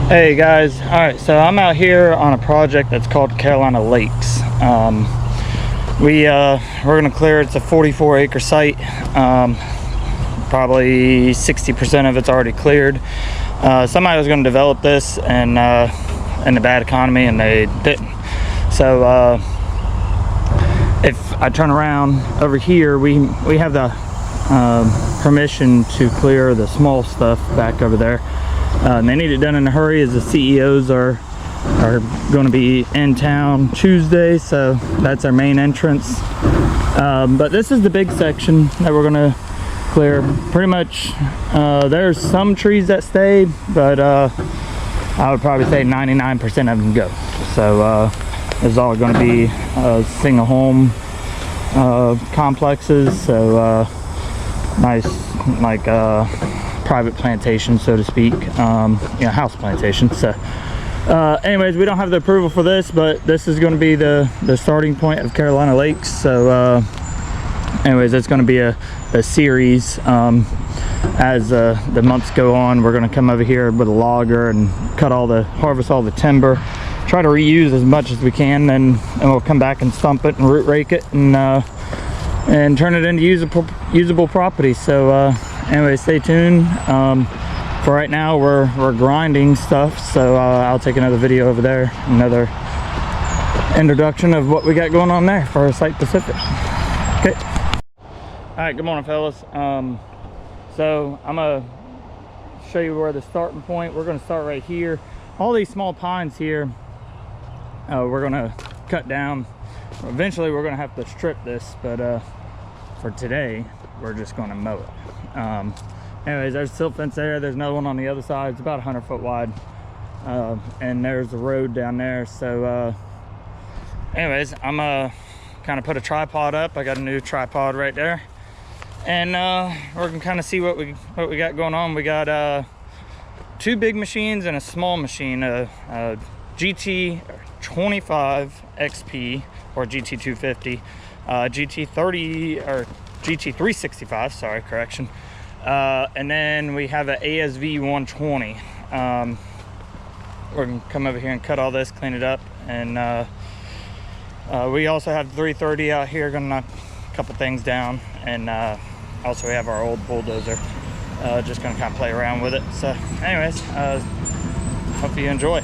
Hey guys, all right, so I'm out here on a project that's called Carolina Lakes. We're gonna clear, it's a 44-acre site. Probably 60% of it's already cleared. Somebody was gonna develop this and in the bad economy, and they didn't. So if I turn around over here, we have the permission to clear the small stuff back over there. They need it done in a hurry, as the CEOs are going to be in town Tuesday, so that's our main entrance. But this is the big section that we're going to clear. Pretty much, there's some trees that stay, but I would probably say 99% of them go. So this is all going to be single home complexes, so nice, like private plantation, so to speak, house plantation. So anyways, we don't have the approval for this, but this is going to be the starting point of Carolina Lakes. So anyways, it's going to be a series. As the months go on, we're going to come over here with a logger and harvest all the timber, try to reuse as much as we can, and we'll come back and stump it and root rake it and turn it into usable property. So anyway, stay tuned. For right now, we're grinding stuff, so I'll take another video over there, another introduction of what we got going on there for Site Pacific. Okay. All right, good morning, fellas. So I'm gonna show you where the starting point. We're gonna start right here. All these small pines here, we're gonna cut down. Eventually, we're gonna have to strip this, but for today, we're just gonna mow it. Anyways, there's a silt fence there. There's another one on the other side. It's about 100 foot wide. And there's the road down there. So anyways, I'm gonna kind of put a tripod up. I got a new tripod right there. And we're gonna kind of see what we got going on. We got two big machines and a small machine, a GT25 XP or GT250, GT30 or GT365, sorry, correction. And then we have an ASV 120. We're gonna come over here and cut all this, clean it up, and we also have 330 out here, gonna knock a couple things down, and also we have our old bulldozer, just gonna kind of play around with it. So anyways, hope you enjoy.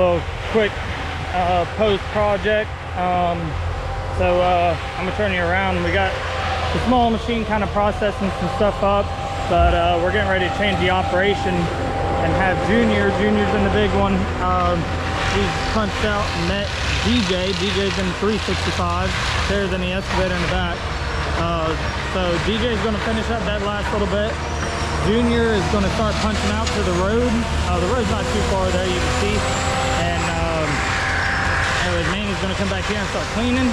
a quick post project. So I'm gonna turn you around. We got the small machine kind of processing some stuff up, but we're getting ready to change the operation and have Junior's in the big one. He's punched out and met DJ. DJ's in 365. There's in the excavator in the back. So DJ's gonna finish up that last little bit. Junior is gonna start punching out to the road. The road's not too far there, you can see. And anyways, Manny's gonna come back here and start cleaning.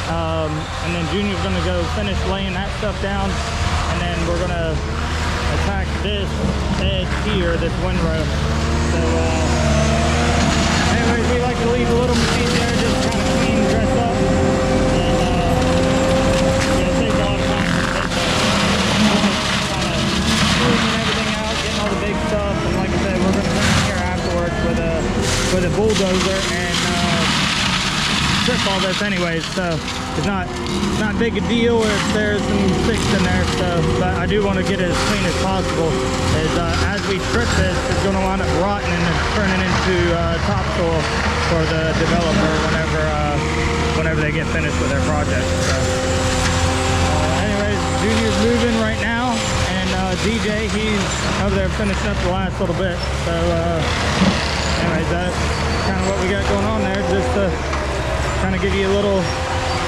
And then Junior's gonna go finish laying that stuff down. And then we're gonna attack this edge here, this windrow. So anyways, we like to leave a little machine there, just kind of clean, dress up. And yeah, it saves a lot of time for the kind of smoothing everything out, getting all the big stuff. And like I said, we're gonna come in here afterwards with a bulldozer and strip all this anyways, so it's not big a deal if there's some sticks in there. So, but I do want to get it as clean as possible. As we strip this, it's going to wind up rotting and turning into topsoil for the developer whenever they get finished with their project. So, anyways, Junior's moving right now, and DJ, he's over there finishing up the last little bit. So, anyways, that's kind of what we got going on there. Just to kind of give you a little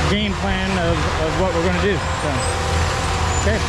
game plan of what we're going to do. So, okay.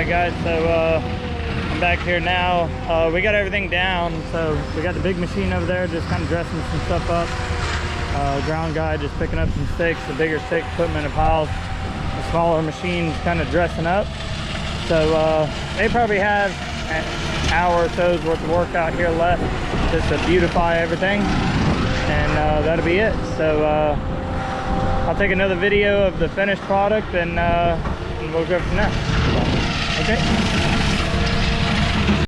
Alright guys, so I'm back here now. We got everything down, so we got the big machine over there just kind of dressing some stuff up. Ground guy just picking up some sticks, the bigger sticks, putting them in a pile. The smaller machine's kind of dressing up. So they probably have an hour or so's worth of work out here left just to beautify everything, and that'll be it. So I'll take another video of the finished product, and we'll go from there. Okay.